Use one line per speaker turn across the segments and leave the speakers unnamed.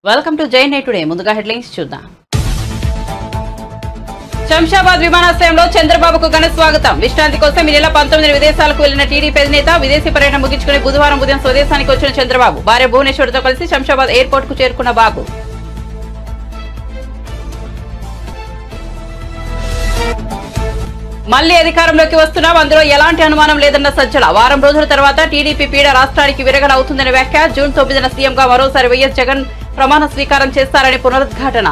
Welcome to జై today. ముందుగా headlines చూద్దాం. శంషాబాద్ విమానాశ్రయంలో చంద్రబాబుకు ఘన స్వాగతం. విశ్రాంతి కోసం ఈ నెల 19 విదేశాలకు వెళ్లిన టీడీపీ అధినేత విదేశీ పర్యటన ముగించుకుని బుధవారం ఉదయం స్వదేశానికి వచ్చిన చంద్రబాబు భార్య భువనేశ్వర్తో కలిసి శంషాబాద్ ఎయిర్పోర్ట్ కు చేరుకున్న బాబు మళ్లీ అధికారంలోకి వస్తున్నాం, అందులో ఎలాంటి అనుమానం లేదన్న సజ్జల. వారం రోజుల తర్వాత టీడీపీ పీడ రాష్ట్రానికి విరగన అవుతుందనే వ్యాఖ్య. జూన్ 9న సీఎంగా మరోసారి వైఎస్ జగన్ ప్రమాణ స్వీకారం చేస్తారని పునరుద్ఘాటన.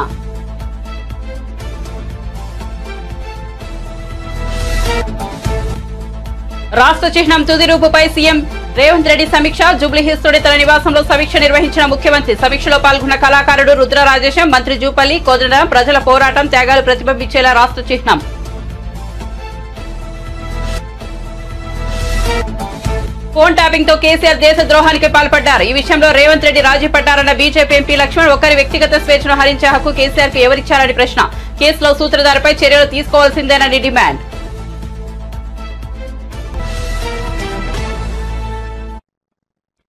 రాష్ట్ర చిహ్నం తుది రూపుపై సీఎం రేవంత్ రెడ్డి సమీక్ష. జూబ్లీహిల్స్ తోటి తన నివాసంలో సమీక్ష నిర్వహించిన ముఖ్యమంత్రి. సమీక్షలో పాల్గొన్న కళాకారుడు రుద్ర రాజేశం, మంత్రి జూపల్లి కోదండ. ప్రజల పోరాటం త్యాగాలు ప్రతిబింబించేలా రాష్ట్ర చిహ్నం. ఫోన్ ట్యాపింగ్ తో కేసీఆర్ దేశ ద్రోహానికి పాల్పడ్డారు. ఈ విషయంలో రేవంత్ రెడ్డి రాజీ పడ్డారన్న బీజేపీ ఎంపీ లక్ష్మణ్. ఒకరి వ్యక్తిగత స్వేచ్ఛను హరించే హక్కు కేసీఆర్ కు ఎవరిచ్చారని ప్రశ్న. కేసులో సూత్రధారపై చర్యలు తీసుకోవాల్సిందేనని డిమాండ్.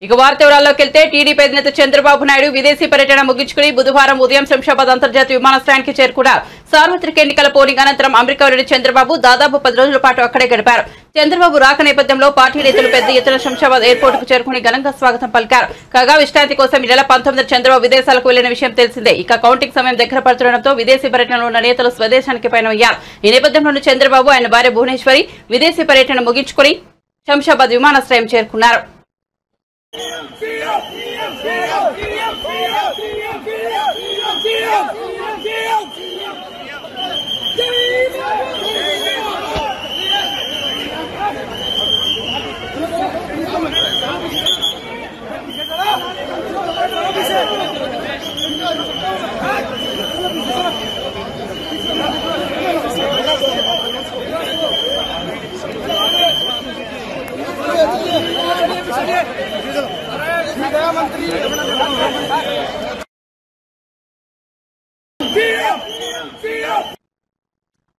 ఇక వార్త వివరాల్లోకి వెళ్తే టీడీపీ అధినేత చంద్రబాబు నాయుడు విదేశీ పర్యటన ముగించుకుని బుధవారం ఉదయం శంషాబాద్ అంతర్జాతీయ విమానాశ్రయానికి చేరుకున్నారు. సార్వత్రిక ఎన్నికల పోలింగ్ అనంతరం అమెరికా వెళ్లిన చంద్రబాబు దాదాపు 10 రోజుల పాటు అక్కడే గడిపారు. చంద్రబాబు రాక నేపథ్యంలో పార్టీ నేతలు పెద్ద ఎత్తున శంషాబాద్ ఎయిర్పోర్ట్ కు చేరుకుని ఘనంగా స్వాగతం పలికారు. కాగా విశ్రాంతి కోసం ఈ నెల 19 చంద్రబాబు విదేశాలకు వెళ్లిన విషయం తెలిసిందే. ఇక కౌంటింగ్ సమయం దగ్గర పడుతుండటంతో విదేశీ పర్యటనలో ఉన్న నేతలు స్వదేశానికి పయనమయ్యారు. ఈ నేపథ్యంలోనే చంద్రబాబు ఆయన భార్య భువనేశ్వరి విదేశీ పర్యటన ముగించుకుని శంషాబాద్ విమానాశ్రయం చేరుకున్నారు.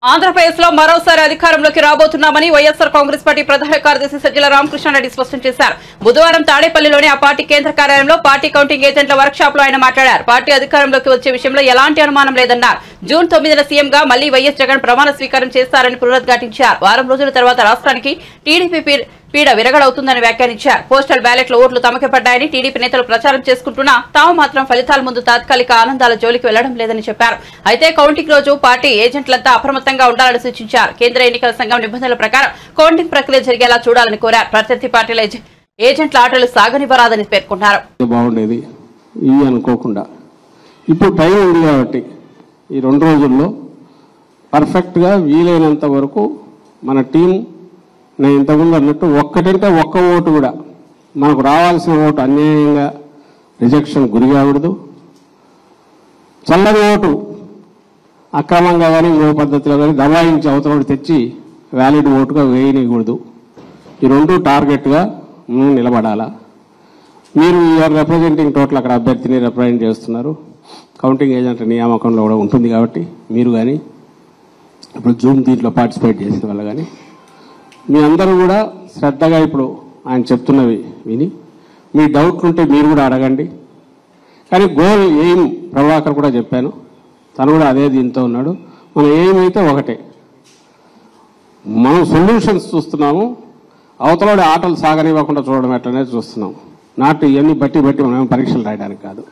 ఆంధ్రప్రదేశ్ లో మరోసారి అధికారంలోకి రాబోతున్నామని వైఎస్ఆర్ కాంగ్రెస్ పార్టీ ప్రధాన కార్యదర్శి సజ్జల రామకృష్ణారెడ్డి స్పష్టం చేశారు. బుధవారం తాడేపల్లిలోని ఆ పార్టీ కేంద్ర కార్యాలయంలో పార్టీ కౌంటింగ్ ఏజెంట్ల వర్క్ షాప్ లో ఆయన మాట్లాడారు. పార్టీ అధికారంలోకి వచ్చే విషయంలో ఎలాంటి అనుమానం లేదన్నారు. జూన్ 9న సీఎంగా మళ్లీ వైఎస్ జగన్ ప్రమాణ స్వీకారం చేస్తారని పునరుద్ఘాటించారు. వారం రోజుల తర్వాత రాష్ట్రానికి టీడీపీ పీడ విరగడవుతుందని వ్యాఖ్యానించారు. పోస్టల్ బ్యాలెట్ల ఓట్లు తమకే పడ్డాయని టీడీపీ నేతలు ప్రచారం చేసుకుంటున్నా తాము మాత్రం ఫలితాల ముందు తాత్కాలిక ఆనందాల జోలికి వెళ్లడం లేదని చెప్పారు. అయితే కౌంటింగ్ రోజు పార్టీ ఏజెంట్లంతా అప్రమత్తంగా ఉండాలని సూచించారు. కేంద్ర ఎన్నికల సంఘం నిబంధనల ప్రకారం కౌంటింగ్ ప్రక్రియ జరిగేలా చూడాలని కోరారు. ప్రత్యర్థి పార్టీల ఏజెంట్ల ఆటలు సాగనివ్వరాదని పేర్కొన్నారు.
బాగుండేది ఇవి అనుకోకుండా ఇప్పుడు టైం ఉంది కాబట్టి ఈ 2 రోజుల్లో పర్ఫెక్ట్ గా వీలైనంత వరకు మన టీం నేను ఇంతకుముందు అన్నట్టు ఒక్కటంటే ఒక్క ఓటు కూడా మనకు రావాల్సిన ఓటు అన్యాయంగా రిజెక్షన్ గురి కాకూడదు. చల్లని ఓటు అక్రమంగా కానీ ఇంకో పద్ధతిలో కానీ దబాయించి అవతల తెచ్చి వ్యాలిడ్ ఓటుగా వేయనీయకూడదు. ఈ 2 టార్గెట్గా నిలబడాలా. మీరు యూఆర్ రిప్రజెంటింగ్ టోటల్ అక్కడ అభ్యర్థిని రిప్రజెంట్ చేస్తున్నారు. కౌంటింగ్ ఏజెంట్ నియామకంలో కూడా ఉంటుంది కాబట్టి మీరు కానీ ఇప్పుడు జూమ్ దీంట్లో పార్టిసిపేట్ చేసిన వాళ్ళు కానీ మీ అందరూ కూడా శ్రద్ధగా ఇప్పుడు ఆయన చెప్తున్నవి విని మీ డౌట్లు ఉంటే మీరు కూడా అడగండి. కానీ గోల్ ఎయిమ్ ప్రభాకర్ కూడా చెప్పాను, తను కూడా అదే దీంతో ఉన్నాడు. మన ఎయిమ్ అయితే ఒకటే, మనం సొల్యూషన్స్ చూస్తున్నాము, అవతలవాడి ఆటలు సాగనివ్వకుండా చూడడం ఎట్లనేది చూస్తున్నాం. నాట్ ఇవన్నీ బట్టి మనం పరీక్షలు రాయడానికి కాదు.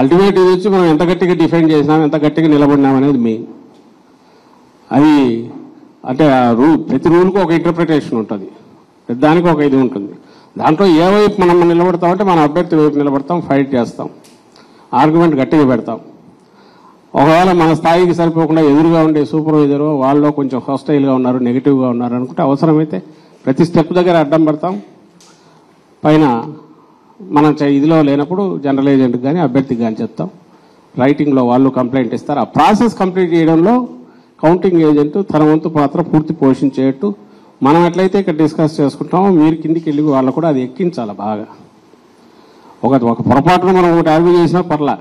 అల్టిమేట్ ఇది వచ్చి మనం ఎంత గట్టిగా డిఫెండ్ చేసినాం, ఎంత గట్టిగా నిలబడినాం అనేది మెయిన్. అది అంటే ఆ ప్రతి రూల్కి ఒక ఇంటర్ప్రిటేషన్ ఉంటుంది, దానికి ఒక ఇది ఉంటుంది. దాంట్లో ఏ వైపు మనం నిలబడతామంటే మన అభ్యర్థి వైపు నిలబడతాం, ఫైట్ చేస్తాం, ఆర్గ్యుమెంట్ గట్టిగా పెడతాం. ఒకవేళ మన స్థాయికి సరిపోకుండా ఎదురుగా ఉండే సూపర్వైజరు వాళ్ళు కొంచెం హాస్టైల్గా ఉన్నారు, నెగిటివ్గా ఉన్నారు అనుకుంటే అవసరమైతే ప్రతి స్టెప్ దగ్గర అడ్డం పడతాం. పైన మనం ఇదిలో లేనప్పుడు జనరల్ ఏజెంట్కి కానీ అభ్యర్థికి కానీ చెప్తాం. రైటింగ్లో వాళ్ళు కంప్లైంట్ ఇస్తారు. ఆ ప్రాసెస్ కంప్లీట్ చేయడంలో కౌంటింగ్ ఏజెంట్ తన వంతు పాత్ర పూర్తి పోషించేట్టు మనం ఎట్లయితే ఇక్కడ డిస్కస్ చేసుకుంటామో మీరు కిందికి వెళ్ళి వాళ్ళు కూడా అది ఎక్కించాలి బాగా. ఒక పొరపాటున మనం ఒకటి ఆర్గ్యూ చేసినా పర్లా,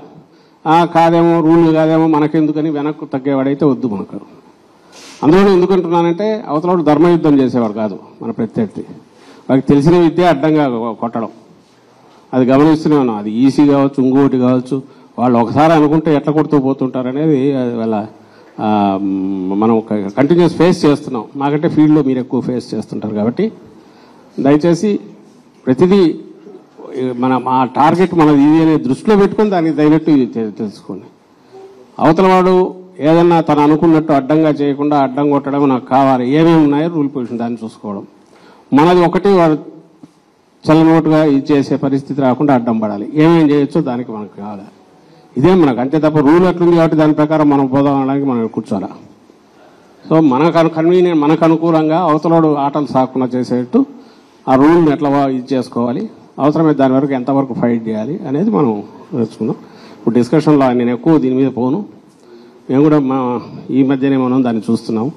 కాదేమో రూల్ కాదేమో మనకెందుకని వెనక్కు తగ్గేవాడైతే వద్దు మనకు. అందులో ఎందుకంటున్నానంటే అవతల ధర్మయుద్ధం చేసేవాడు కాదు మన ప్రత్యర్థి. వారికి తెలిసిన విద్య అడ్డంగా కొట్టడం, అది గమనిస్తూనే ఉన్నాం. అది ఈసీ కావచ్చు, ఇంకోటి కావచ్చు, వాళ్ళు ఒకసారి అనుకుంటే ఎట్లా కొడుతూ పోతుంటారు అనేది వాళ్ళ మనం కంటిన్యూస్ ఫేస్ చేస్తున్నాం. మాకంటే ఫీల్డ్లో మీరు ఎక్కువ ఫేస్ చేస్తుంటారు కాబట్టి దయచేసి ప్రతిదీ మా టార్గెట్ మనది ఇది అనే దృష్టిలో పెట్టుకొని దానికి తగినట్టు తెలుసుకోండి. అవతల వాడు ఏదన్నా తను అనుకున్నట్టు అడ్డంగా చేయకుండా అడ్డం కొట్టడం నాకు కావాలి, ఏమేమి ఉన్నాయో రూల్ పొజిషన్ దాన్ని చూసుకోవడం. మనది ఒకటి వాడు చల్లనోటుగా ఇది చేసే పరిస్థితి రాకుండా అడ్డం పడాలి, ఏమేమి చేయొచ్చో దానికి మనకు కావాలి. ఇదే మనకు అంతే తప్ప రూల్ ఎట్లుంది కాబట్టి దాని ప్రకారం మనం పోదాం అనడానికి మనం కూర్చోాలా. సో కన్వీనియంట్ మనకు అనుకూలంగా అవతలోడు ఆటలు సాకుండా చేసేట్టు ఆ రూల్ని ఎట్లా ఇది చేసుకోవాలి, అవసరమైతే దాని వరకు ఎంతవరకు ఫైట్ చేయాలి అనేది మనం నేర్చుకుందాం. ఇప్పుడు డిస్కషన్లో నేను ఎక్కువ దీని మీద పోను. మేము కూడా ఈ మధ్యనే మనం దాన్ని చూస్తున్నాం.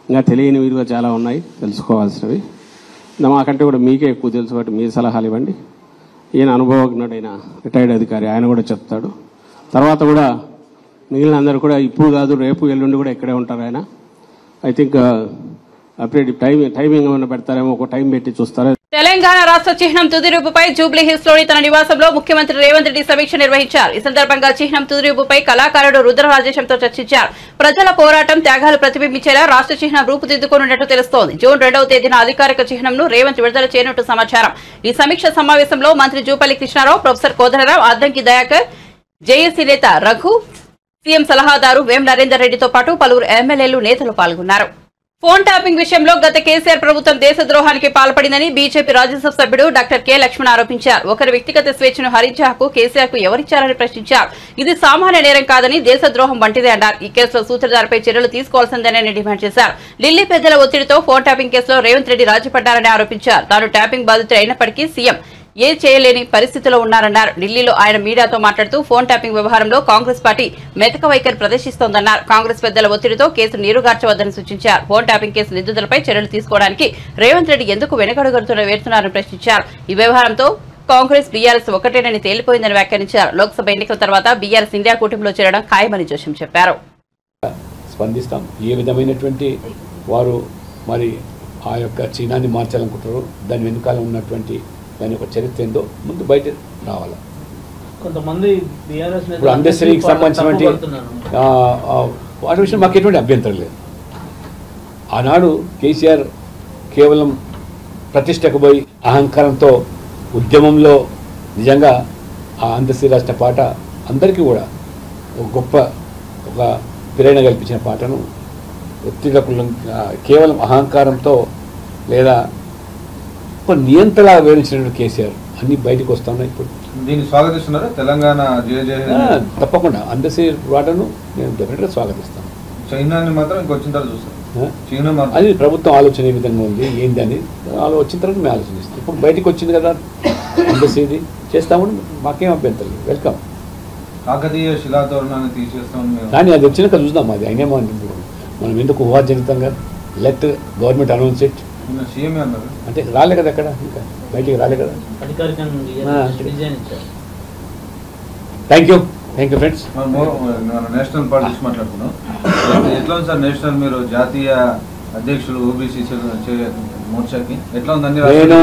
ఇంకా తెలియని విలువ చాలా ఉన్నాయి తెలుసుకోవాల్సినవి. మాకంటే కూడా మీకే ఎక్కువ తెలుసు కాబట్టి మీ సలహాలు ఇవ్వండి. ఈయన అనుభవజ్ఞుడైన రిటైర్డ్ అధికారి, ఆయన కూడా చెప్తాడు. తర్వాత కూడా మిగిలిన అందరూ కూడా ఇప్పుడు కాదు రేపు ఎల్లుండి కూడా ఇక్కడే ఉంటారు. ఆయన ఐ థింక్ అప్డేట్ టైమింగ్ ఏమైనా పెడతారేమో, ఒక టైం పెట్టి చూస్తారా.
తెలంగాణ రాష్ట్ర చిహ్నం తుదిరూపుపై జూబ్లీ హిల్స్ లోని తన నివాసంలో ముఖ్యమంత్రి రేవంత్ రెడ్డి సమీక్ష నిర్వహించారు. ఈ సందర్భంగా చిహ్నం తుదిరూపుపై కళాకారుడు రుద్రరాజేశంతో చర్చించారు. ప్రజల పోరాటం త్యాగాలు ప్రతిబింబించేలా రాష్ట్ర చిహ్నం రూపుదిద్దుకోనున్నట్టు తెలుస్తోంది. జూన్ 2వ తేదీన అధికారిక చిహ్నంను రేవంత్ విడుదల చేయనున్నట్టు సమాచారం. ఈ సమీక్ష సమావేశంలో మంత్రి జూపల్లి కృష్ణారావు, ప్రొఫెసర్ కోదండరాం, అద్దంకి దయాకర్, జేఏసీ నేత రఘు, సీఎం సలహాదారు వేం నరేందర్ రెడ్డితో పాటు పలువురు ఎమ్మెల్యేలు, నేతలు పాల్గొన్నారు. ఫోన్ ట్యాపింగ్ విషయంలో గత కేసీఆర్ ప్రభుత్వం దేశద్రోహానికి పాల్పడిందని బీజేపీ రాజ్యసభ సభ్యుడు డాక్టర్ కె లక్ష్మణ్ ఆరోపించారు. ఒకరి వ్యక్తిగత స్వేచ్ఛను హరించే హక్కు కేసీఆర్ కు ఎవరిచ్చారని ప్రశ్నించారు. ఇది సామాన్య నేరం కాదని, దేశద్రోహం వంటిదే అన్నారు. ఈ కేసులో సూత్రధారిపై చర్యలు తీసుకోవాల్సిందేనని డిమాండ్ చేశారు. ఢిల్లీ పెద్దల ఒత్తిడితో ఫోన్ ట్యాపింగ్ కేసులో రేవంత్ రెడ్డి రాజీపడ్డారని ఆరోపించారు. తాను ట్యాపింగ్ బాధితుడు అయినప్పటికీ సీఎం ఏం చేయలేని పరిస్థితిలో ఉన్నారన్నారు. ఢిల్లీలో ఆయన మీడియాతో మాట్లాడుతూ ఫోన్ ట్యాపింగ్ వ్యవహారంలో కాంగ్రెస్ పార్టీ మెతక వైఖరి ప్రదర్శిస్తోందన్నారు. కాంగ్రెస్ పెద్దల ఒత్తిడితో కేసు నీరుగార్చవద్దని సూచించారు. ఫోన్ ట్యాపింగ్ కేసు నిందితులపై చర్యలు తీసుకోవడానికి రేవంత్ రెడ్డి ఎందుకు వెనుకడుగడుతున్నారని ప్రశ్నించారు. ఈ వ్యవహారంతో కాంగ్రెస్ బీఆర్ఎస్ ఒకటేనని తేలిపోయిందని వ్యాఖ్యానించారు. లోక్సభ ఎన్నికల తర్వాత బీఆర్ఎస్ ఇండియా కూటమిలో చేరడం ఖాయమని జోషం చెప్పారు.
స్పందిస్తాం. ఏ విధమైనటువంటి వారు మరి ఆ యొక్క చీనాన్ని మార్చాలనుకుంటారో దాని వెనుకాల ఉన్నటువంటి దాని యొక్క చరిత్ర ఏందో ముందు బయట రావాలి.
కొంతమంది
ఇప్పుడు అండశ్రీకి సంబంధించినటువంటి వాటి విషయం మాకు ఎటువంటి అభ్యంతరం లేదు. ఆనాడు కేసీఆర్ కేవలం ప్రతిష్టకు పోయి అహంకారంతో ఉద్యమంలో నిజంగా ఆ అందశ్రీ రాష్ట్ర పాట అందరికీ కూడా ఒక గొప్ప ఒక ప్రేరణ కల్పించిన పాటను ఒత్తిడిలో కేవలం అహంకారంతో లేదా ఒక నియంత్రణ వివరించినటువంటి కేసీఆర్ అన్ని బయటకు వస్తా ఉన్నాయి. ఇప్పుడు
దీన్ని స్వాగతిస్తున్నారు తెలంగాణ
తప్పకుండా అందశ్రీ పాటను నేను డెఫినెట్గా స్వాగతిస్తాను.
చైనాని మాత్రం ఇంకొచ్చిన తర్వాత చూస్తాను.
అది ప్రభుత్వం ఆలోచన ఏ విధంగా ఉంది ఏంటి అని వచ్చిన తర్వాత మేము ఆలోచిస్తాం. ఇప్పుడు బయటకు వచ్చింది కదా అందశ్రీది చేస్తామని మాకేం అభ్యంతరం లేదు. వెల్కమ్.
కాకతీయ శిలాతోరణాన్ని తీసేస్తామని
కానీ అది వచ్చినాక చూద్దాం. అది అయినా మనం ఎందుకు ఊహాజనితంగా లెట్ గవర్నమెంట్ అనౌన్స్ ఇట్ అంటే రాలే కదా, అక్కడ ఇంకా బయటికి రాలే కదా. Thank you friends.
National politics మాట్లాడుతున్నాం. ఎట్లా ఉంది సార్ నేషనల్ మీరు జాతీయ అధ్యక్షులు ఓబీసీ మోర్చాకి ఎట్లా ఉందండి?
నేను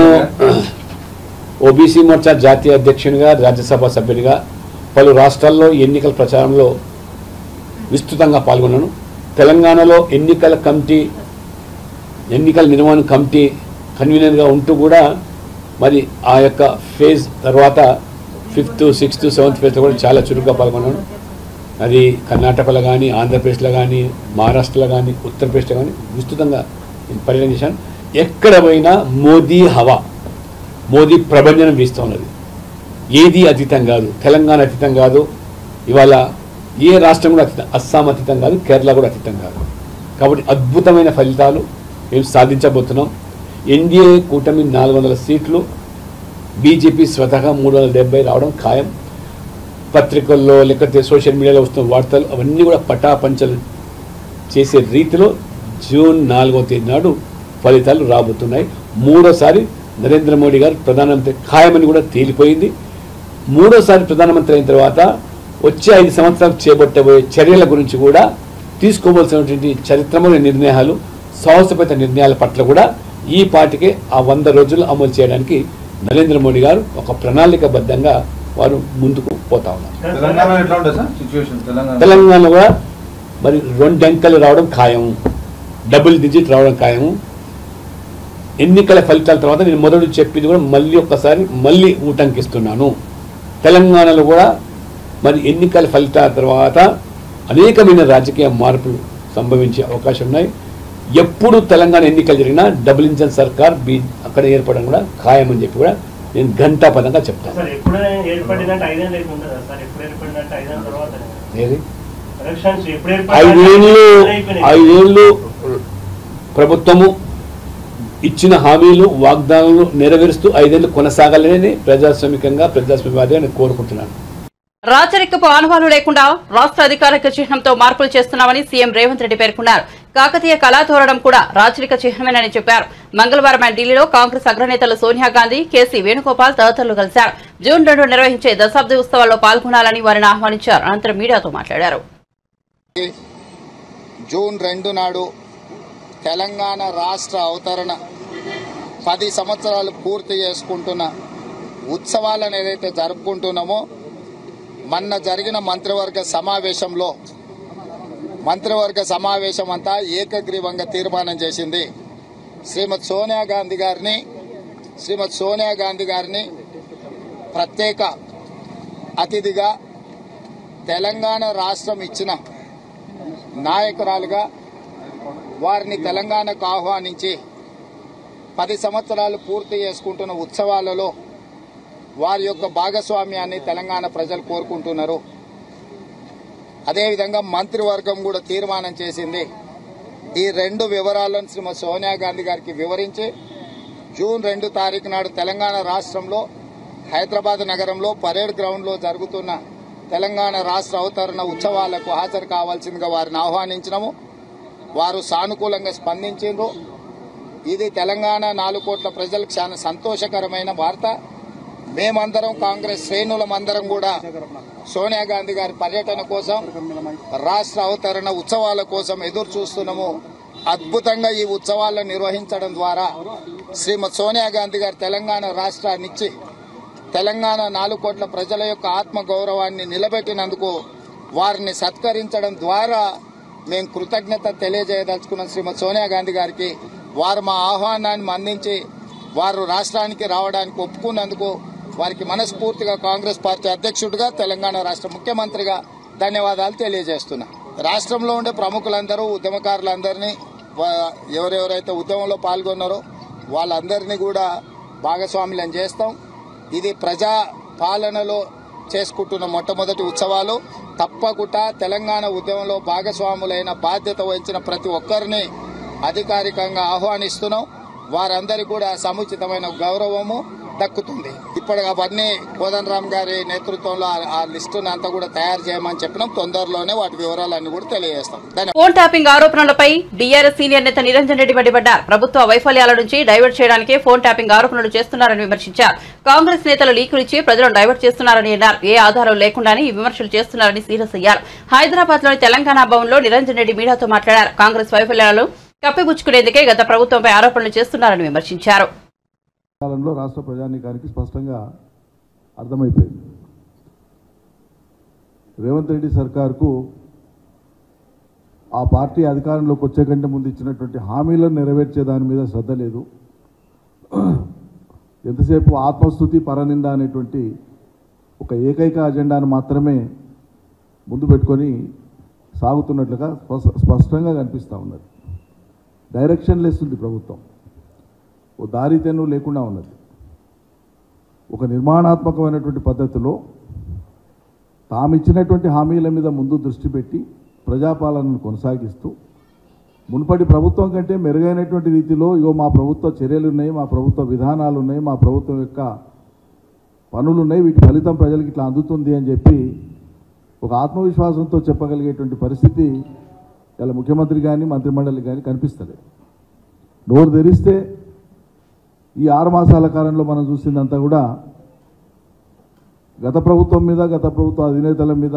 ఓబీసీ మోర్చా జాతీయ అధ్యక్షునిగా, రాజ్యసభ సభ్యునిగా పలు రాష్ట్రాల్లో ఎన్నికల ప్రచారంలో విస్తృతంగా పాల్గొన్నాను. తెలంగాణలో ఎన్నికల నిర్వహణ కమిటీ కన్వీనర్గా ఉంటూ కూడా మరి ఆ యొక్క ఫేజ్ తర్వాత 5th, 6th, 7th ఫేజ్లో కూడా చాలా చురుగ్గా పాల్గొన్నాను. అది కర్ణాటకలో కానీ, ఆంధ్రప్రదేశ్లో కానీ, మహారాష్ట్రలో కానీ, ఉత్తరప్రదేశ్లో కానీ విస్తృతంగా నేను పర్యటన చేశాను. ఎక్కడ పోయినా మోదీ హవా, మోదీ ప్రభంజనం వీస్తూ ఉన్నది. ఏది అతీతం కాదు, తెలంగాణ అతీతం కాదు, ఇవాళ ఏ రాష్ట్రం కూడా అతీతం, అస్సాం అతీతం కాదు, కేరళ కూడా అతీతం కాదు. కాబట్టి అద్భుతమైన ఫలితాలు మేము సాధించబోతున్నాం. ఎన్డీఏ కూటమి 400 సీట్లు, బీజేపీ స్వతహా 370 రావడం ఖాయం. పత్రికల్లో లేకపోతే సోషల్ మీడియాలో వస్తున్న వార్తలు అవన్నీ కూడా పటాపంచలు చేసే రీతిలో జూన్ 4వ తేదీ నాడు ఫలితాలు రాబోతున్నాయి. మూడోసారి నరేంద్ర మోడీ గారు ప్రధానమంత్రి ఖాయమని కూడా తేలిపోయింది. మూడోసారి ప్రధానమంత్రి అయిన తర్వాత వచ్చే 5 సంవత్సరాలు చేపట్టబోయే చర్యల గురించి కూడా తీసుకోవాల్సినటువంటి చరిత్రమైన నిర్ణయాలు, సాహసోపేత నిర్ణయాల పట్ల కూడా ఈ పార్టీకే ఆ 100 రోజులు అమలు చేయడానికి నరేంద్ర మోడీ గారు ఒక ప్రణాళికబద్ధంగా వారు ముందుకు పోతా ఉన్నారు.
తెలంగాణ ఎట్లా ఉంటుంది సార్ సిచ్యువేషన్?
తెలంగాణ కూడా మరి 2 అంకెలు రావడం ఖాయం, డబుల్ డిజిట్ రావడం ఖాయం. ఎన్నికల ఫలితాల తర్వాత నేను మొదటి చెప్పింది కూడా మళ్ళీ ఊటంకిస్తున్నాను. తెలంగాణలో కూడా మరి ఎన్నికల ఫలితాల తర్వాత అనేకమైన రాజకీయ మార్పులు సంభవించే అవకాశం ఉన్నాయి. ఎప్పుడు తెలంగాణ ఎన్నికలు జరిగినా డబుల్ ఇంజన్ సర్కార్ అక్కడ ఏర్పడడం కూడా ఖాయం అని చెప్పి కూడా నేను ఘంటాపదంగా చెప్తాను. ఐదేళ్ళు ప్రభుత్వము ఇచ్చిన హామీలు వాగ్దానాలు నెరవేరుస్తూ 5 ఏళ్ళు కొనసాగాలని ప్రజాస్వామ్యవాదిగా నేను కోరుకుంటున్నాను.
రాచరికపు ఆనవాలు లేకుండా రాష్ట్ర అధికారిక చిహ్నంతో మార్పులు చేస్తున్నామని సీఎం రేవంత్ రెడ్డి పేర్కొన్నారు. కాకతీయ కళాతోరణం కూడా రాచరిక చిహ్నమేనని చెప్పారు. మంగళవారం ఢిల్లీలో కాంగ్రెస్ అగ్రనేతలు సోనియా గాంధీ, కేసీ వేణుగోపాల్ తదితరులు కలిశారు. జూన్ 2 నిర్వహించే దశాబ్ది ఉత్సవాల్లో పాల్గొనాలని వారిని ఆహ్వానించారు. అనంతరం మీడియాతో మాట్లాడారు.
జూన్ 2 నాడు తెలంగాణ రాష్ట్ర అవతరణ 10 సంవత్సరాలు పూర్తి చేసుకుంటున్న ఉత్సవాలను ఏదైతే జరుపుకుంటున్నామో, మొన్న జరిగిన మంత్రివర్గ సమావేశం అంతా ఏకగ్రీవంగా తీర్మానం చేసింది. శ్రీమతి సోనియా గాంధీ గారిని ప్రత్యేక అతిథిగా తెలంగాణ రాష్ట్రం ఇచ్చిన నాయకురాలుగా వారిని తెలంగాణకు ఆహ్వానించి 10 సంవత్సరాలు పూర్తి చేసుకుంటున్న ఉత్సవాలలో వారి యొక్క భాగస్వామ్యాన్ని తెలంగాణ ప్రజలు కోరుకుంటున్నారు. అదేవిధంగా మంత్రివర్గం కూడా తీర్మానం చేసింది. ఈ 2 వివరాలను శ్రీమతి సోనియా గాంధీ గారికి వివరించి జూన్ 2 తారీఖు నాడు తెలంగాణ రాష్ట్రంలో హైదరాబాద్ నగరంలో పరేడ్ గ్రౌండ్లో జరుగుతున్న తెలంగాణ రాష్ట్ర అవతరణ ఉత్సవాలకు హాజరు కావాల్సిందిగా వారిని ఆహ్వానించినాము. వారు సానుకూలంగా స్పందించారు. ఇది తెలంగాణ 4 కోట్ల ప్రజలకు చాలా సంతోషకరమైన వార్త. మేమందరం కాంగ్రెస్ శ్రేణులమందరం కూడా సోనియా గాంధీ గారి పర్యటన కోసం, రాష్ట్ర అవతరణ ఉత్సవాల కోసం ఎదురు చూస్తున్నాము. అద్భుతంగా ఈ ఉత్సవాలను నిర్వహించడం ద్వారా శ్రీమతి సోనియా గాంధీ గారు తెలంగాణ రాష్ట్రాన్నిచ్చి తెలంగాణ 4 కోట్ల ప్రజల యొక్క ఆత్మ గౌరవాన్ని నిలబెట్టినందుకు వారిని సత్కరించడం ద్వారా మేము కృతజ్ఞత తెలియజేయదలుచుకున్నాం శ్రీమతి సోనియా గాంధీ గారికి. వారు మా ఆహ్వానాన్ని మన్నించి వారు రాష్ట్రానికి రావడానికి ఒప్పుకున్నందుకు వారికి మనస్ఫూర్తిగా కాంగ్రెస్ పార్టీ అధ్యక్షుడిగా, తెలంగాణ రాష్ట్ర ముఖ్యమంత్రిగా ధన్యవాదాలు తెలియజేస్తున్నా. రాష్ట్రంలో ఉండే ప్రముఖులందరూ, ఉద్యమకారులందరినీ, ఎవరెవరైతే ఉద్యమంలో పాల్గొన్నారో వాళ్ళందరినీ కూడా భాగస్వాములను చేస్తాం. ఇది ప్రజా పాలనలో చేసుకుంటున్న మొట్టమొదటి ఉత్సవాలు. తప్పకుండా తెలంగాణ ఉద్యమంలో భాగస్వాములైన బాధ్యత వహించిన ప్రతి ఒక్కరిని అధికారికంగా ఆహ్వానిస్తున్నాం. వారందరికీ కూడా సముచితమైన గౌరవము దక్కుతుంది. ఇప్పుడు అవన్నీ కోదండరామ్ గారి నేతృత్వంలో ఆ లిస్టును అంతా కూడా తయారు చేయమని చెప్పినాం. తొందరలోనే వాటి వివరాలన్నీ కూడా తెలియజేస్తాం.
ఫోన్ ట్యాపింగ్ ఆరోపణలపై బీఆర్ఎస్ సీనియర్ నేత నిరంజన్ రెడ్డి మండిపడ్డారు. ప్రభుత్వ వైఫల్యాల నుంచి డైవర్ట్ చేయడానికి ఫోన్ ట్యాపింగ్ ఆరోపణలు చేస్తున్నారని విమర్శించారు. కాంగ్రెస్ నేతలు లీకులు ఇచ్చి ప్రజలను డైవర్ట్ చేస్తున్నారని అన్నారు. ఏ ఆధారం లేకుండానే ఈ విమర్శలు చేస్తున్నారని సీరియస్ అయ్యారు. హైదరాబాద్ లోని తెలంగాణ భవన్ లో నిరంజన్ రెడ్డి మీడియాతో మాట్లాడారు. కాంగ్రెస్ వైఫల్యాలను కప్పిపుచ్చుకునేందుకే గత ప్రభుత్వంపై ఆరోపణలు చేస్తున్నారని విమర్శించారు.
కాలంలో రాష్ట్ర ప్రజానీకానికి స్పష్టంగా అర్థమైపోయింది. రేవంత్ రెడ్డి సర్కార్కు ఆ పార్టీ అధికారంలోకి వచ్చే కంటే ముందు ఇచ్చినటువంటి హామీలను నెరవేర్చే దాని మీద శ్రద్ధ లేదు. ఎంతసేపు ఆత్మస్తుతి, పరనింద అనేటువంటి ఒక ఏకైక అజెండాను మాత్రమే ముందు పెట్టుకొని సాగుతున్నట్లుగా స్పష్టంగా కనిపిస్తూ ఉన్నది. డైరెక్షన్ లెస్ ఉంది ప్రభుత్వం. ఓ దారితెన్ను లేకుండా ఉన్నది. ఒక నిర్మాణాత్మకమైనటువంటి పద్ధతిలో తామిచ్చినటువంటి హామీల మీద ముందు దృష్టి పెట్టి ప్రజాపాలనను కొనసాగిస్తూ మునుపటి ప్రభుత్వం కంటే మెరుగైనటువంటి రీతిలో ఇగో మా ప్రభుత్వ చర్యలు ఉన్నాయి, మా ప్రభుత్వ విధానాలు ఉన్నాయి, మా ప్రభుత్వం యొక్క పనులు ఉన్నాయి, వీటి ఫలితం ప్రజలకు ఇట్లా అందుతుంది అని చెప్పి ఒక ఆత్మవిశ్వాసంతో చెప్పగలిగేటువంటి పరిస్థితి ఇలా ముఖ్యమంత్రి కానీ మంత్రిమండలి కానీ కనిపిస్తుంది. నోరు తెరిస్తే ఈ 6 మాసాల కాలంలో మనం చూసిందంతా కూడా గత ప్రభుత్వం మీద, గత ప్రభుత్వ అధినేతల మీద,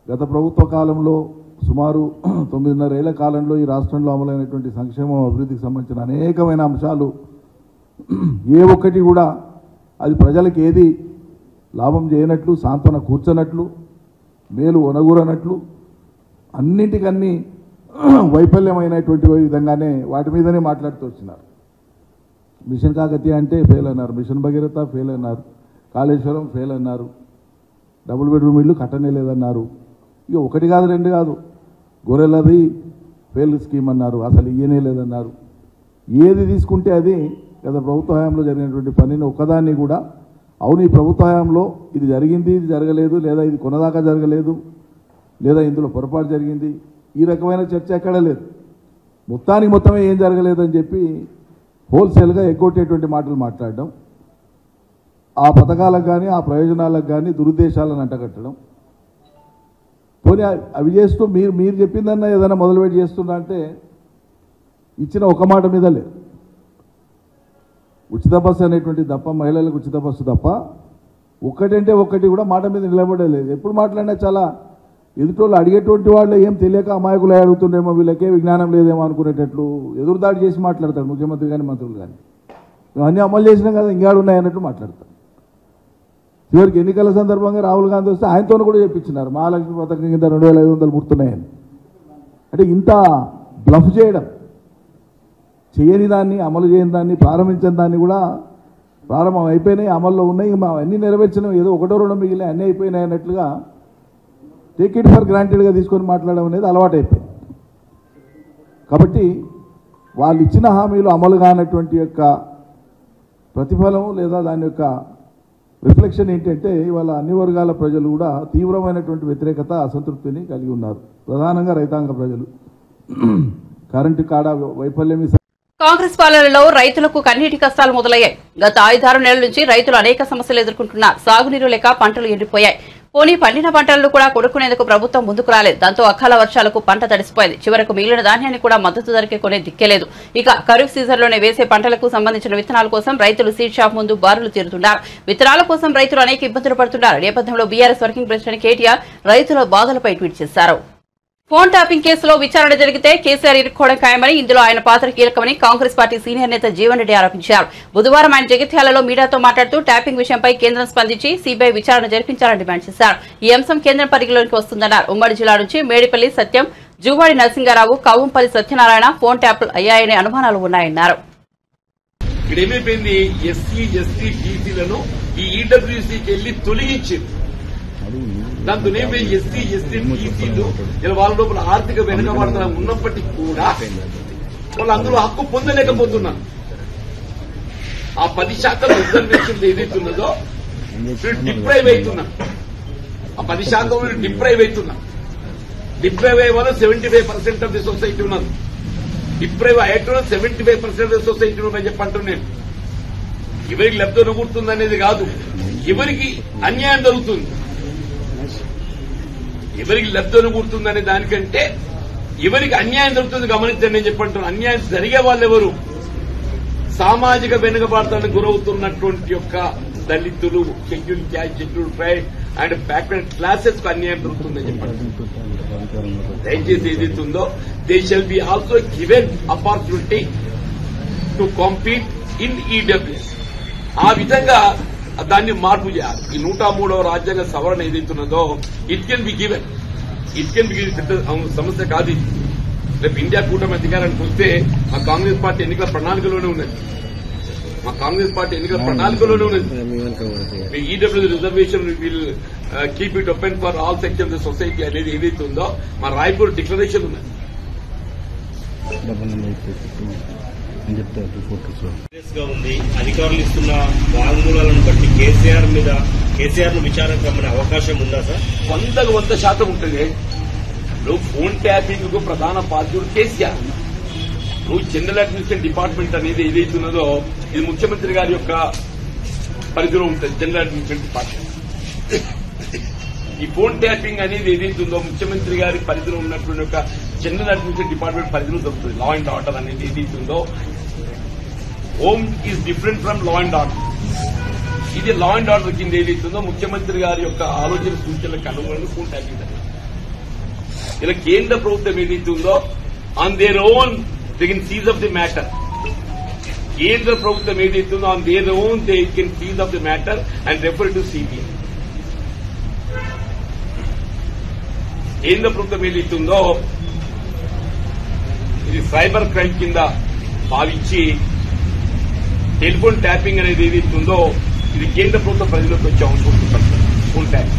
గత ప్రభుత్వ కాలంలో సుమారు 9.5 ఏళ్ల కాలంలో ఈ రాష్ట్రంలో అమలైనటువంటి సంక్షేమం, అభివృద్ధికి సంబంధించిన అనేకమైన అంశాలు ఏ ఒక్కటి కూడా అది ప్రజలకు ఏది లాభం చేయనట్లు, సాంత్వన కూర్చొనట్లు, మేలు ఒనగూరనట్లు, అన్నింటికన్నీ వైఫల్యమైనటువంటి విధంగానే వాటి మీదనే మాట్లాడుతూ వచ్చినారు. మిషన్ కాకతీయ అంటే ఫెయిల్ అన్నారు, మిషన్ భగీరథ ఫెయిల్ అన్నారు, కాళేశ్వరం ఫెయిల్ అన్నారు, డబుల్ బెడ్రూమ్ ఇల్లు కట్టనే లేదన్నారు. ఇక ఒకటి కాదు రెండు కాదు, గొర్రెలది ఫెయిల్ స్కీమ్ అన్నారు, అసలు ఇయ్యనే లేదన్నారు. ఏది తీసుకుంటే అది గత ప్రభుత్వ హయాంలో జరిగినటువంటి పనిని ఒక్కదాన్ని కూడా అవును ఈ ప్రభుత్వ హయాంలో ఇది జరిగింది, ఇది జరగలేదు, లేదా ఇది కొనదాకా జరగలేదు, లేదా ఇందులో పొరపాటు జరిగింది, ఈ రకమైన చర్చ ఎక్కడ లేదు. మొత్తానికి మొత్తమే ఏం జరగలేదని చెప్పి హోల్సేల్గా ఎగ్గొట్టేటువంటి మాటలు మాట్లాడడం, ఆ పథకాలకు కానీ ఆ ప్రయోజనాలకు కానీ దురుద్దేశాలను అంటగట్టడం. పోనీ అవి చేస్తూ మీరు చెప్పిందన్నా ఏదైనా మొదలుపెట్టి చేస్తున్నా అంటే ఇచ్చిన ఒక మాట మీద లేదు. ఉచిత బస్సు అనేటువంటి తప్ప, మహిళలకు ఉచిత బస్సు తప్ప ఒక్కటంటే ఒక్కటి కూడా మాట మీద నిలబడలేదు. ఎప్పుడు మాట్లాడినా చాలా ఎదుటోళ్ళు అడిగేటువంటి వాళ్ళు ఏం తెలియక అమాయకులు అడుగుతుండేమో, వీళ్ళకే విజ్ఞానం లేదేమో అనుకునేటట్లు ఎదురుదాడి చేసి మాట్లాడతాడు ముఖ్యమంత్రి కానీ మంత్రులు కానీ. మేము అన్నీ అమలు చేసినాం కదా ఇంకాడు ఉన్నాయన్నట్టు మాట్లాడతాం. చివరికి ఎన్నికల సందర్భంగా రాహుల్ గాంధీ వస్తే ఆయనతో కూడా చెప్పించినారు మహాలక్ష్మి పథకం కింద 2500 ముడుతున్నాయని. అంటే ఇంత బ్లఫ్ చేయడం, చేయని దాన్ని, అమలు చేయని దాన్ని, ప్రారంభించిన దాన్ని కూడా ప్రారంభం అయిపోయినాయి, అమల్లో ఉన్నాయి, అన్నీ నెరవేర్చినాం, ఏదో ఒకటో రెండో మిగిలినాయి, అన్నీ అయిపోయినాయి అన్నట్లుగా టేక్ ఇట్ ఫర్ గ్రాంటెడ్గా తీసుకొని మాట్లాడడం అనేది అలవాటైపోయింది. కాబట్టి వాళ్ళు ఇచ్చిన హామీలు అమలు కానటువంటి యొక్క ప్రతిఫలం లేదా దాని యొక్క రిఫ్లెక్షన్ ఏంటంటే ఇవాళ అన్ని వర్గాల ప్రజలు కూడా తీవ్రమైనటువంటి వ్యతిరేకత, అసంతృప్తిని కలిగి ఉన్నారు. ప్రధానంగా రైతాంగ ప్రజలు. కరెంటు కాడ వైఫల్యం.
కాంగ్రెస్ పాలనలో రైతులకు కన్నీటి కష్టాలు మొదలయ్యాయి. గత 5-6 నెలల నుంచి రైతులు అనేక సమస్యలు ఎదుర్కొంటున్నారు. సాగునీరు లేక పంటలు ఎండిపోయాయి. పోనీ పండిన పంటలను కూడా కొనుక్కునేందుకు ప్రభుత్వం ముందుకు రాలేదు. దాంతో అకాల వర్షాలకు పంట తడిసిపోయింది. చివరకు మిగిలిన ధాన్యాన్ని కూడా మద్దతు ధరకే కొనే దిక్కేలేదు. ఇక ఖరీఫ్ సీజన్లోనే వేసే పంటలకు సంబంధించిన విత్తనాల కోసం రైతులు సీడ్ షాప్ ముందు బారులు తీరుతున్నారు. విత్తనాల కోసం రైతులు అనేక ఇబ్బందులు పడుతున్నారు. నేపథ్యంలో బీఆర్ఎస్ వర్కింగ్ ప్రెసిడెంట్ కేటీఆర్ రైతుల బాధలపై ట్వీట్ చేశారు. ఫోన్ ట్యాపింగ్ కేసులో విచారణ జరిగితే కేసీఆర్ ఇరుక్కోవడం ఖాయమని, ఇందులో ఆయన పాత్ర కీలకమని కాంగ్రెస్ పార్టీ సీనియర్ నేత జీవన్ రెడ్డి ఆరోపించారు. బుధవారం ఆయన జగిత్యాలలో మీడియాతో మాట్లాడుతూ ట్యాపింగ్ విషయంపై కేంద్రం స్పందించి సీబీఐ విచారణ జరిపించాలని డిమాండ్ చేశారు. ఈ అంశం కేంద్రం పరిధిలోకి వస్తుందన్నారు. ఉమ్మడి జిల్లా నుంచి మేడిపల్లి సత్యం, జూవాడి నరసింగారావు, కవ్వంపల్లి సత్యనారాయణ ఫోన్ ట్యాపులు అయ్యాయనే అనుమానాలు ఉన్నాయన్నారు.
ఇక్కడ ఏమైపోయింది, ఎస్సీ ఎస్టీ బీసీలను ఈ ఈడబ్ల్యూసీకి వెళ్లి తొలగించింది. దాంతో ఎస్సీ ఎస్టీ బీసీలు వాళ్ళ లోపల ఆర్థిక వెనుకబడతనం ఉన్నప్పటికీ కూడా వాళ్ళు అందులో హక్కు పొందలేకపోతున్నారు. ఆ 10% రిజర్వేషన్ ఏదైతున్నదో డిప్రైవ్ అవుతున్నారు. ఆ 10% డిప్రైవ్ అవుతున్నారు. డిప్రైవ్ అయ్యే వాళ్ళు 75% ఆఫ్ ది సొసైటీ ఉన్నారు. డిప్రైవ్ అయ్యేటో 75% ఆఫ్ ది సొసైటీ ఉన్నారని చెప్పంటున్నాను నేను. ఎవరికి లబ్ధి అనుకుంటుంది అనేది కాదు, ఎవరికి అన్యాయం జరుగుతుంది, ఎవరికి లబ్ధి అనుకుంటుందనే దానికంటే ఎవరికి అన్యాయం జరుగుతుంది గమనించండి. నేను చెప్పంటున్నాను, అన్యాయం జరిగే వాళ్ళు ఎవరు? సామాజిక వెనుకబాటులకు గురవుతున్నటువంటి యొక్క దళితులు, schedule caste, schedule tribe and backward classes కు అన్యాయం జరుగుతుందని చెప్పండి. దయచేసి ఏదైతుందో they shall be also given opportunity to compete in EWS. ఆ విధంగా దాన్ని మార్పు చేయాలి. ఈ 103వ రాజ్యాంగ సవరణ ఏదైతున్నదో ఇట్ కెన్ బి గివెన్. పెద్ద సమస్య కాదు. రేపు ఇండియా కూటమి అధికారానికి వస్తే మా కాంగ్రెస్ పార్టీ ఎన్నికల ప్రణాళికలోనే ఉన్నది. EW reservation will keep it open for all sections of society అనేది ఏదైతే ఉందో మా రాయ్పూర్ డిక్లరేషన్ ఉన్నది.
ఉంది. అధికారులు ఇస్తున్న వాంగ్మూలాలను బట్టి కేసీఆర్ ను విచారణకు రమ్మనే అవకాశం ఉందా సార్?
100% ఉంటుంది. నువ్వు ఫోన్ ట్యాపింగ్ కు ప్రధాన బాధ్యుడు కేసీఆర్. నువ్వు జనరల్ అడ్మినిస్ట్రేషన్ డిపార్ట్మెంట్ అనేది ఏదైతున్నదో ఇది ముఖ్యమంత్రి గారి యొక్క పరిధిలో ఉంటుంది. జనరల్ అడ్మినిస్ట్రేషన్ డిపార్ట్మెంట్ ఈ ఫోన్ ట్యాపింగ్ అనేది ఏదైతుందో ముఖ్యమంత్రి గారి పరిధిలో ఉన్నటువంటి ఒక జనరల్ అడ్మినిస్ట్రేషన్ డిపార్ట్మెంట్ పరిధిలో దొరుకుతుంది. లా అండ్ ఆర్డర్ అనేది ఏదైతుందో home is different from law and order. ఇది లా అండ్ ఆర్డర్ కింద ఏదైతుందో ముఖ్యమంత్రి గారి యొక్క ఆలోచన సూచనలకు అనుగుణంగా ఫోన్ ట్యాపింగ్ జరిగింది. ఇలా కేంద్ర ప్రభుత్వం ఏదైతుందో on their own they can seize of the matter. కేంద్ర ప్రభుత్వం ఏదైతుందో on their own they can seize of the matter and refer to CBI. కేంద్ర ప్రభుత్వం ఏదైతుందో ఇది సైబర్ క్రైమ్ కింద భావించి టెలిఫోన్ ట్యాపింగ్ అనేది ఏదైతుందో ఇది కేంద్ర ప్రభుత్వం ప్రజలకు వచ్చే అవసరం ఉంటుంది. Full tap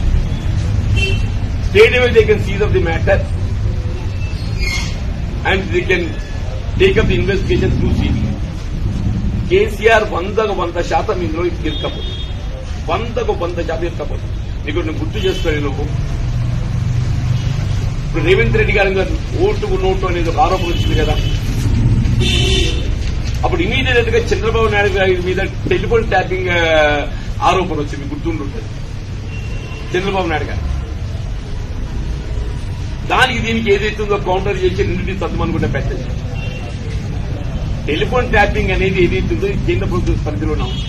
state level they can seize of the matter and they can take up the investigation through CBI. KCR 100% ఇందులో ఇరకపోతుంది. 100% ఇరకపోతుంది. నీకు నేను గుర్తు చేసుకోవాలి. నువ్వు ఇప్పుడు రేవంత్ రెడ్డి గారి మీద ఓటుకు నోటు అనేది ఒక ఆరోపణ వచ్చింది కదా. అప్పుడు ఇమీడియట్ గా చంద్రబాబు నాయుడు గారి మీద టెలిఫోన్ ట్యాపింగ్ ఆరోపణ వచ్చింది, గుర్తుంటుంది చంద్రబాబు నాయుడు గారు. దానికి దీనికి ఏదైతుందో కౌంటర్ చేసి రెండింటిని సర్దుమనుకుంటే పెద్ద టెలిఫోన్ ట్యాపింగ్ అనేది ఏదైతుందో కేంద్ర ప్రభుత్వ పరిధిలోనే ఉంది.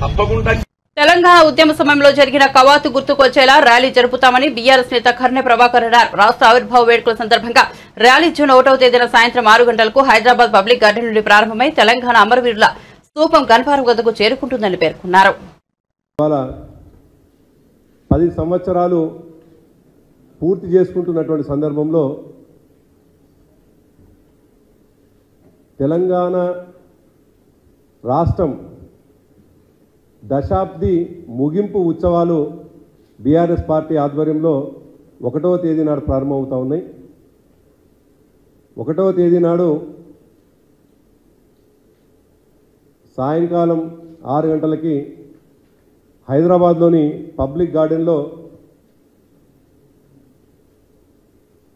తప్పకుండా
తెలంగాణ ఉద్యమ సమయంలో జరిగిన కవాతు గుర్తుకొచ్చేలా ర్యాలీ జరుపుతామని బీఆర్ఎస్ నేత కర్నె ప్రభాకర్ అన్నారు. రాష్ట్ర ఆవిర్భావ వేడుకల సందర్భంగా ర్యాలీ జూన్ 1వ తేదీన సాయంత్రం 6 గంటలకు హైదరాబాద్ పబ్లిక్ గార్డెన్ నుండి ప్రారంభమై తెలంగాణ అమరవీరుల స్తూపం గన్పారం వద్దకు చేరుకుంటుందని పేర్కొన్నారు.
10 సంవత్సరాలు పూర్తి చేసుకుంటున్నటువంటి సందర్భంలో తెలంగాణ రాష్ట్రం దశాబ్ది ముగింపు ఉత్సవాలు బీఆర్ఎస్ పార్టీ ఆధ్వర్యంలో 1వ తేదీ నాడు ప్రారంభమవుతా ఉన్నాయి. 1వ తేదీ నాడు సాయంకాలం 6 గంటలకి హైదరాబాద్లోని పబ్లిక్ గార్డెన్లో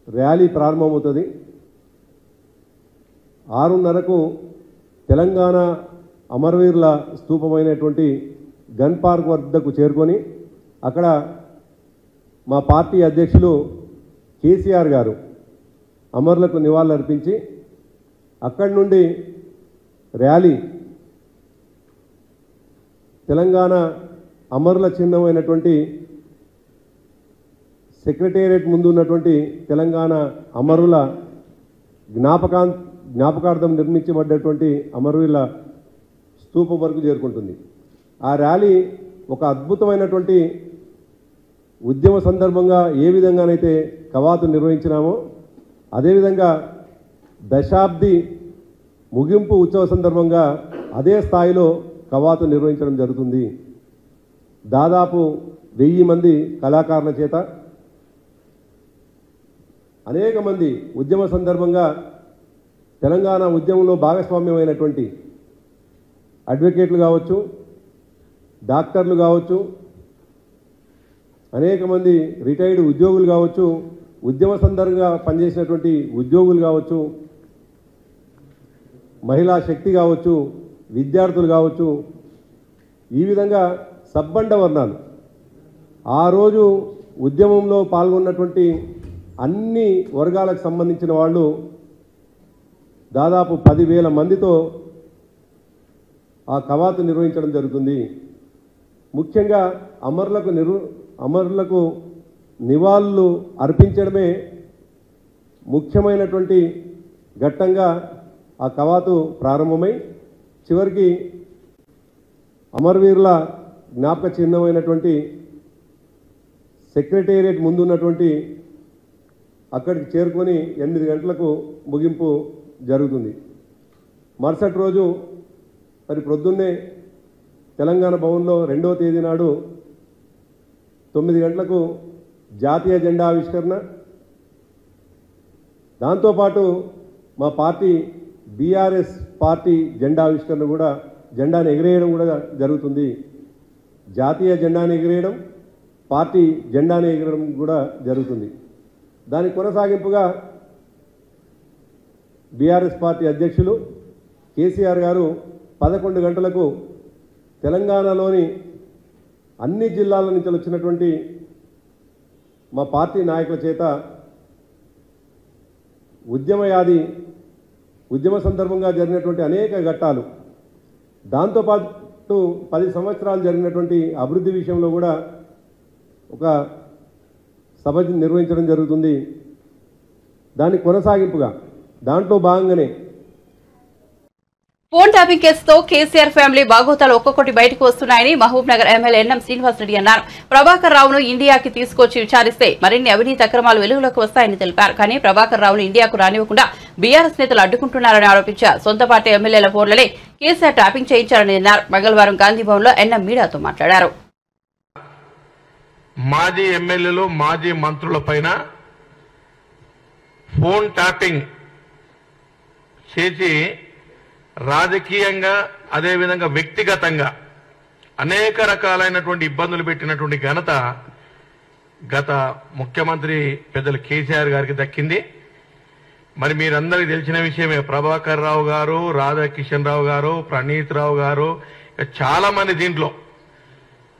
ర్యాలీ ప్రారంభమవుతుంది. 6:30కు తెలంగాణ అమరవీరుల స్తూపమైనటువంటి గన్ పార్క్ వద్దకు చేరుకొని అక్కడ మా పార్టీ అధ్యక్షులు కేసీఆర్ గారు అమరులకు నివాళులర్పించి అక్కడి నుండి ర్యాలీ తెలంగాణ అమరుల చిహ్నమైనటువంటి సెక్రటేరియట్ ముందు ఉన్నటువంటి తెలంగాణ అమరుల జ్ఞాపకార్థం నిర్మించబడ్డటువంటి అమరవీరుల స్తూపం వరకు చేరుకుంటుంది. ఆ ర్యాలీ ఒక అద్భుతమైనటువంటి ఉద్యమ సందర్భంగా ఏ విధంగానైతే కవాతు నిర్వహించినామో అదేవిధంగా దశాబ్ది ముగింపు ఉత్సవ సందర్భంగా అదే స్థాయిలో కవాతు నిర్వహించడం జరుగుతుంది. దాదాపు 1000 మంది కళాకారుల చేత అనేక మంది ఉద్యమ సందర్భంగా తెలంగాణ ఉద్యమంలో భాగస్వామ్యమైనటువంటి అడ్వకేట్లు కావచ్చు, డాక్టర్లు కావచ్చు, అనేక మంది రిటైర్డ్ ఉద్యోగులు కావచ్చు, ఉద్యమ సందర్భంగా పనిచేసినటువంటి ఉద్యోగులు కావచ్చు, మహిళా శక్తి కావచ్చు, విద్యార్థులు కావచ్చు, ఈ విధంగా సబ్బండ వర్ణాలు ఆ రోజు ఉద్యమంలో పాల్గొన్నటువంటి అన్ని వర్గాలకు సంబంధించిన వాళ్ళు దాదాపు 10,000 మందితో ఆ కవాతు నిర్వహించడం జరుగుతుంది. ముఖ్యంగా అమరులకు నివాళులు అర్పించడమే ముఖ్యమైనటువంటి ఘట్టంగా ఆ కవాతు ప్రారంభమై చివరికి అమరవీరుల జ్ఞాపక చిహ్నమైనటువంటి సెక్రటేరియట్ ముందున్నటువంటి అక్కడికి చేరుకొని 8 గంటలకు ముగింపు జరుగుతుంది. మరుసటి రోజు మరి ప్రొద్దున్నే తెలంగాణ భవన్లో 2వ తేదీ నాడు 9 గంటలకు జాతీయ జెండా ఆవిష్కరణ, దాంతోపాటు మా పార్టీ బీఆర్ఎస్ పార్టీ జెండా ఆవిష్కరణ కూడా జెండాను ఎగిరేయడం కూడా జరుగుతుంది. జాతీయ జెండాను ఎగిరేయడం, పార్టీ జెండాను ఎగిరడం కూడా జరుగుతుంది. దాని కొనసాగింపుగా బీఆర్ఎస్ పార్టీ అధ్యక్షులు కేసీఆర్ గారు 11 గంటలకు తెలంగాణలోని అన్ని జిల్లాల నుంచి వచ్చినటువంటి మా పార్టీ నాయకుల చేత ఉద్యమ సందర్భంగా జరిగినటువంటి అనేక ఘట్టాలు, దాంతోపాటు 10 సంవత్సరాలు జరిగినటువంటి అభివృద్ధి విషయంలో కూడా ఒక సభ నిర్వహించడం జరుగుతుంది. దాని కొనసాగింపుగా దాంట్లో భాగంగానే
ఫోన్ ట్యాపింగ్ కేసుతో కేసీఆర్ ఫ్యామిలీ బాగోతాలు ఒక్కొక్కటి బయటకు వస్తున్నాయని మహబూబ్ నగర్ ఎమ్మెల్యే ఎన్ఎం శ్రీనివాసరెడ్డి అన్నారు. ప్రభాకర్ రావును ఇండియాకి తీసుకొచ్చి విచారిస్తే మరిన్ని అవినీతి అక్రమాలు వెలుగులోకి వస్తాయని తెలిపారు. కానీ ప్రభాకర్ రావును ఇండియాకు రానివ్వకుండా బీఆర్ఎస్ నేతలు అడ్డుకుంటున్నారని ఆరోపించారు. సొంత పార్టీ ఎమ్మెల్యేల ఫోన్లనే కేసీఆర్ ట్యాపింగ్ చేయించారని అన్నారు. మంగళవారం గాంధీభవన్లో ఎన్ఎం మీడియాతో మాట్లాడారు.
మాజీ ఎమ్మెల్యేలు మాజీ మంత్రుల పైన ఫోన్ ట్యాపింగ్ చేసి రాజకీయంగా అదేవిధంగా వ్యక్తిగతంగా అనేక రకాలైనటువంటి ఇబ్బందులు పెట్టినటువంటి ఘనత గత ముఖ్యమంత్రి పెద్దలు కేసీఆర్ గారికి దక్కింది. మరి మీరందరికీ తెలిసిన విషయమే, ప్రభాకర్ రావు గారు, రాధాకిషన్ రావు గారు, ప్రణీత్ రావు గారు, చాలా మంది దీంట్లో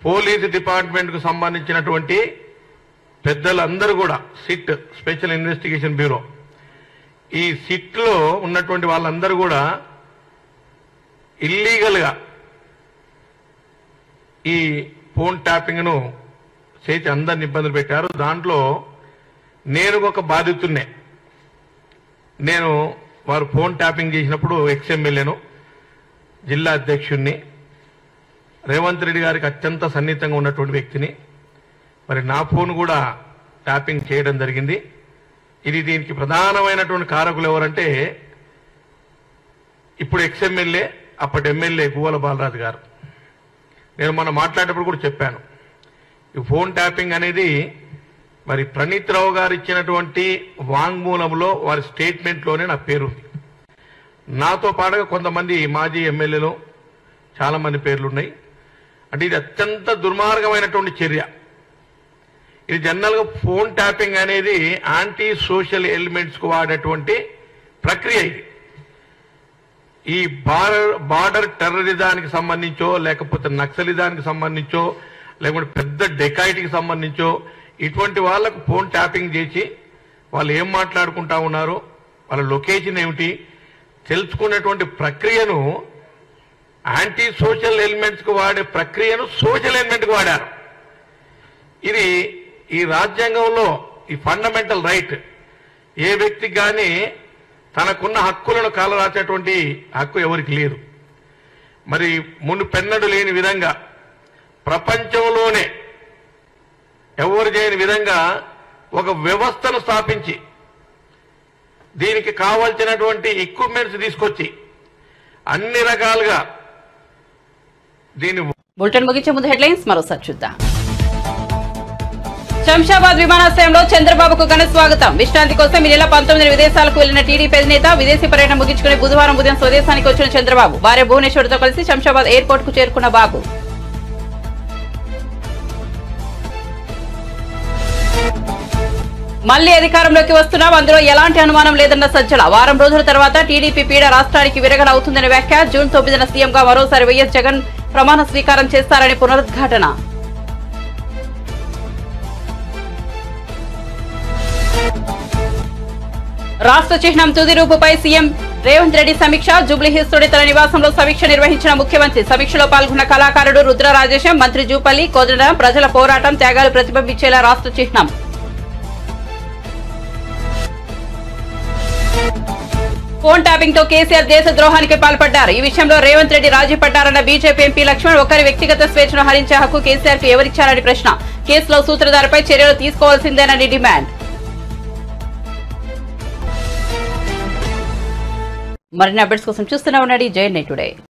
పోలీసు డిపార్ట్మెంట్ కు సంబంధించినటువంటి పెద్దలందరూ కూడా సిట్ స్పెషల్ ఇన్వెస్టిగేషన్ బ్యూరో ఈ సిట్ లో ఉన్నటువంటి వాళ్ళందరూ కూడా ఇల్లీగల్ గా ఈ ఫోన్ ట్యాపింగ్ ను చేసి అందరిని ఇబ్బందులు పెట్టారు. దాంట్లో నేను ఒక బాధితున్నే. నేను వారు ఫోన్ ట్యాపింగ్ చేసినప్పుడు ఎక్స్ఎమ్మెల్యేను, జిల్లా అధ్యక్షుడిని, రేవంత్ రెడ్డి గారికి అత్యంత సన్నిహితంగా ఉన్నటువంటి వ్యక్తిని. మరి నా ఫోన్ కూడా ట్యాపింగ్ చేయడం జరిగింది. దీనికి ప్రధానమైనటువంటి కారకులు ఎవరంటే ఇప్పుడు ఎక్స్ఎమ్మెల్యే, అప్పటి ఎమ్మెల్యే గువ్వల బాలరాజు గారు. నేను మొన్న మాట్లాడేటప్పుడు కూడా చెప్పాను, ఈ ఫోన్ ట్యాపింగ్ అనేది మరి ప్రణీత్ రావు గారు ఇచ్చినటువంటి వాంగ్మూలంలో వారి స్టేట్మెంట్లోనే నా పేరుంది. నాతో పాటుగా కొంతమంది మాజీ ఎమ్మెల్యేలు చాలా మంది పేర్లున్నాయి. అంటే ఇది అత్యంత దుర్మార్గమైనటువంటి చర్య. ఇది జనరల్గా ఫోన్ ట్యాపింగ్ అనేది యాంటీ సోషల్ ఎలిమెంట్స్ కు వాడేటువంటి ప్రక్రియ. ఇది ఈ బార్డర్ టెర్రరిజానికి సంబంధించో, లేకపోతే నక్సలిజానికి సంబంధించో, లేకపోతే పెద్ద డెకాయిటీకి సంబంధించో ఇటువంటి వాళ్లకు ఫోన్ ట్యాపింగ్ చేసి వాళ్ళు ఏం మాట్లాడుకుంటా ఉన్నారు, వాళ్ళ లొకేషన్ ఏమిటి తెలుసుకునేటువంటి ప్రక్రియను యాంటీ సోషల్ ఎలిమెంట్స్ కు వాడే ప్రక్రియను సోషల్ ఎలిమెంట్ కు వాడారు. ఇది ఈ రాజ్యాంగంలో ఈ ఫండమెంటల్ రైట్. ఏ వ్యక్తికి కానీ తనకున్న హక్కులను కాలరాచేటువంటి హక్కు ఎవరికి లేదు. మరి మునుపెన్నడు లేని విధంగా ప్రపంచంలోనే ఎవరు చేయని విధంగా ఒక వ్యవస్థను స్థాపించి దీనికి కావాల్సినటువంటి ఎక్విప్మెంట్స్ తీసుకొచ్చి అన్ని రకాలుగా దీన్ని.
బులెటిన్ ముగించే ముందు హెడ్లైన్స్ మరోసారి చూద్దాం. శంషాబాద్ విమానాశ్రయంలో చంద్రబాబుకు ఘన స్వాగతం. విశ్రాంతి కోసం ఈ నెల 19 విదేశాలకు వెళ్లిన టీడీపీ అధినేత విదేశీ పర్యటన ముగించుకుని బుధవారం ఉదయం స్వదేశానికి వచ్చిన చంద్రబాబు భార్య భువనేశ్వర్తో కలిసి శంషాబాద్ ఎయిర్పోర్ట్ కు చేరుకున్న బాబు. మళ్లీ అధికారంలోకి వస్తున్నాం, అందులో ఎలాంటి అనుమానం లేదన్న సజ్జల. వారం రోజుల తర్వాత టీడీపీ పీడ రాష్ట్రానికి విరగన అవుతుందనే వ్యాఖ్య. జూన్ 9న సీఎంగా మరోసారి వైఎస్ జగన్ ప్రమాణ స్వీకారం చేస్తారని పునరుద్ఘాటన. రాష్ట్ర చిహ్నం తుది రూపుపై సీఎం రేవంత్ రెడ్డి సమీక్ష. జూబ్లీహిల్స్ లోని తన నివాసంలో సమీక్ష నిర్వహించిన ముఖ్యమంత్రి. సమీక్షలో పాల్గొన్న కళాకారుడు రుద్ర రాజేశం, మంత్రి జూపల్లి, కోదండరాం. ప్రజల పోరాటం త్యాగాలు ప్రతిబింబించేలా రాష్ట్ర చిహ్నం. ఫోన్ ట్యాపింగ్ తో కేసీఆర్ దేశ ద్రోహానికి పాల్పడ్డారు. ఈ విషయంలో రేవంత్ రెడ్డి రాజీ పడ్డారన్న బీజేపీ ఎంపీ లక్ష్మణ్. ఒకరి వ్యక్తిగత స్వేచ్ఛను హరించే హక్కు కేసీఆర్ కు ఎవరిచ్చారని ప్రశ్న. కేసులో సూత్రధారిపై చర్యలు తీసుకోవాల్సిందేనని డిమాండ్. మరిన్ని అప్డేట్స్ కోసం చూస్తూనే ఉండండి జై టుడే.